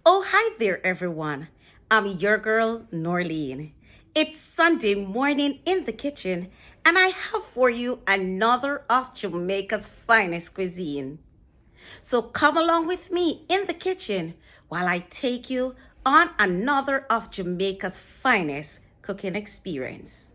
Oh, hi there, everyone. I'm your girl, Norleen. It's Sunday morning in the kitchen, and I have for you another of Jamaica's finest cuisine. So come along with me in the kitchen while I take you on another of Jamaica's finest cooking experience.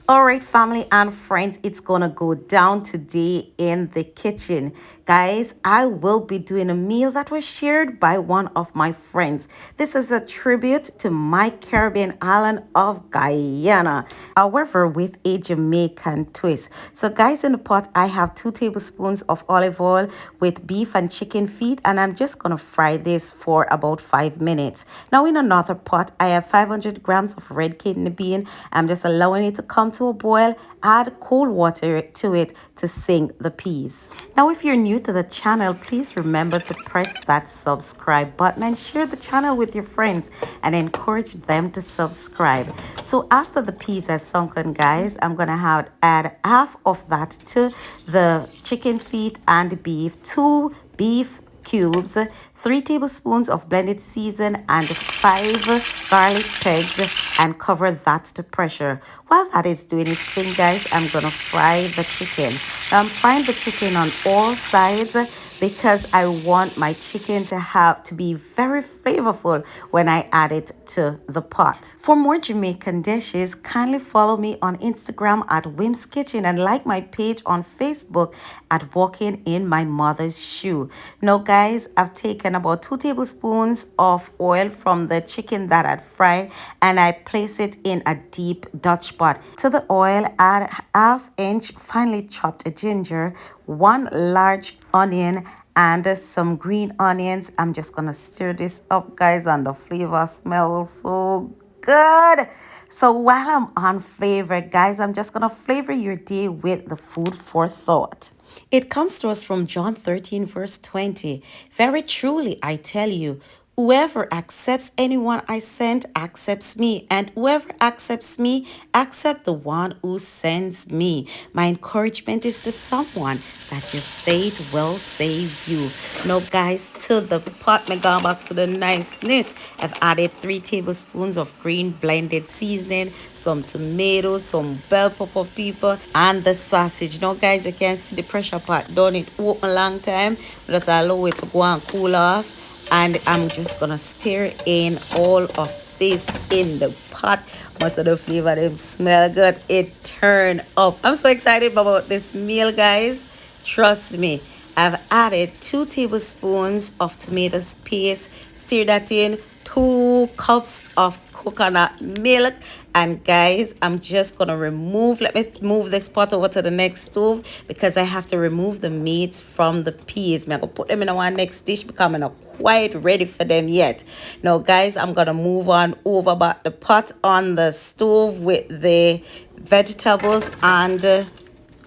All right, family and friends, it's gonna go down today in the kitchen. Guys, I will be doing a meal that was shared by one of my friends. This is a tribute to my Caribbean island of Guyana, however, with a Jamaican twist. So, guys, in the pot, I have 2 tablespoons of olive oil with beef and chicken feet, and I'm just gonna fry this for about 5 minutes. Now, in another pot, I have 500 grams of red kidney bean. I'm just allowing it to come to a boil. Add cold water to it to sink the peas. Now, if you're new to the channel, please remember to press that subscribe button and share the channel with your friends and encourage them to subscribe. So after the peas are sunken, guys, I'm gonna add half of that to the chicken feet and beef, 2 beef cubes, 3 tablespoons of blended season, and 5 garlic pegs, and cover that to pressure. While that is doing its thing, guys, I'm gonna fry the chicken. I'm frying the chicken on all sides because I want my chicken to be very flavorful when I add it to the pot. For more Jamaican dishes, kindly follow me on Instagram at WIMMS Kitchen and like my page on Facebook at Walking in My Mother's Shoe. Now, guys, I've taken about 2 tablespoons of oil from the chicken that I'd fried and I place it in a deep Dutch pot. To the oil, add half-inch finely chopped ginger, 1 large onion, and some green onions. I'm just gonna stir this up, guys, and the flavor smells so good. So while I'm on flavor, guys, I'm just gonna flavor your day with the food for thought. It comes to us from John 13, verse 20. Very truly, I tell you, whoever accepts anyone I send accepts me, and whoever accepts me accepts the one who sends me. My encouragement is to someone that your faith will save you. Now, guys, to the pot, me going back to the niceness. I've added 3 tablespoons of green blended seasoning, some tomatoes, some bell pepper pepper, and the sausage. Now, guys, you can see the pressure pot done it open a long time. Just allow it to go and cool off, and I'm just gonna stir in all of this in the pot. Most of the flavor them smell good. It turn up. I'm so excited about this meal, guys. Trust me. I've added 2 tablespoons of tomato paste. Stir that in. 2 cups of coconut milk. And guys, I'm just gonna let me move this pot over to the next stove because I have to remove the meats from the peas. I'm gonna put them in our next dish because I'm not quite ready for them yet. Now, guys, I'm gonna move on over back the pot on the stove with the vegetables and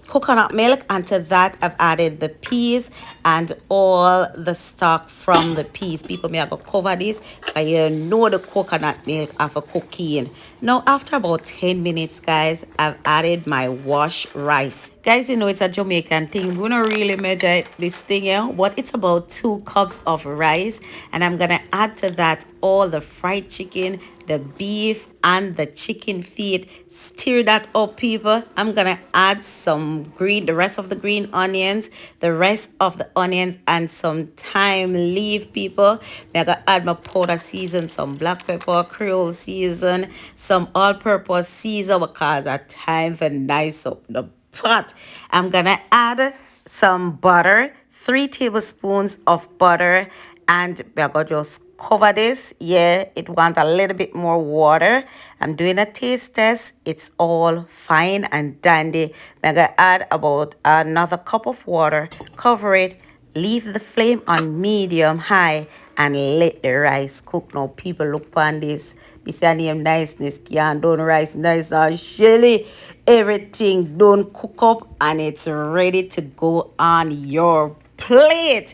coconut milk, and to that I've added the peas and all the stock from the peas. People may have to cover this, but you know the coconut milk after cooking. Now, after about 10 minutes, guys, I've added my wash rice. Guys, you know it's a Jamaican thing. We don't really measure this thing here, but it's about 2 cups of rice, and I'm gonna add to that all the fried chicken, the beef, and the chicken feet. Stir that up, people. I'm gonna add the rest of the green onions, the rest of the onions, and some thyme leaf, people. I'm gonna add my powder season, some black pepper, Creole season, some all-purpose season because I time for nice up the pot. I'm gonna add some butter, 3 tablespoons of butter, and we're gonna just cover this. Yeah, it wants a little bit more water. I'm doing a taste test. It's all fine and dandy. I'm gonna add about another cup of water, cover it, leave the flame on medium high, and let the rice cook. Now, people, look on this. This is name niceness. Can't done rice nice and shelly. Everything done cook up and it's ready to go on your plate.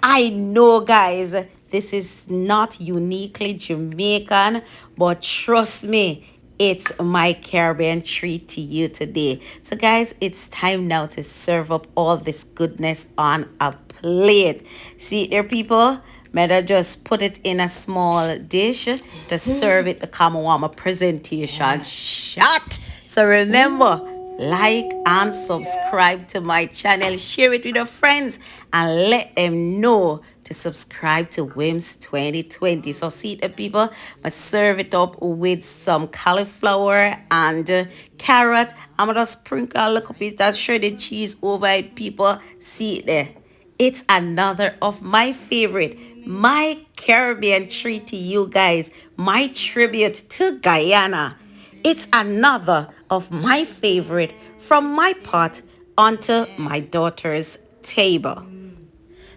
I know, guys, this is not uniquely Jamaican, but trust me, it's my Caribbean treat to you today. So, guys, it's time now to serve up all this goodness on a plate. See it there, people? Better just put it in a small dish to serve it become a warmer presentation shot. So remember, like and subscribe to my channel, share it with your friends, and let them know to subscribe to WIMMS 2020. So see the people, I serve it up with some cauliflower and carrot. I'm gonna sprinkle a little bit that shredded cheese over it, people. See it there. It's another of my favorite, my Caribbean treat to you guys, my tribute to Guyana. It's another of my favorite from my pot onto my daughter's table.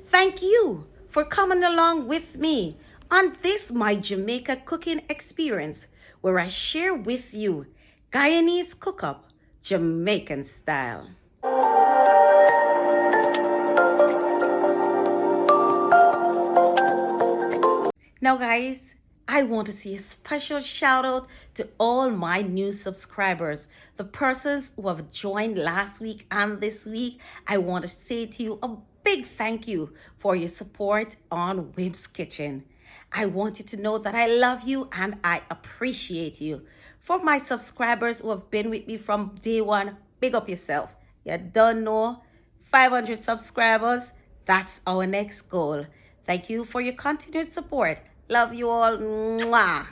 Thank you for coming along with me on this my Jamaica cooking experience where I share with you Guyanese cook up Jamaican style. Now, guys, I want to say a special shout out to all my new subscribers, the persons who have joined last week and this week. I want to say to you a big thank you for your support on WIMMS Kitchen. I want you to know that I love you and I appreciate you. For my subscribers who have been with me from day one, big up yourself. You don't know 500 subscribers. That's our next goal. Thank you for your continued support. Love you all. Mwah.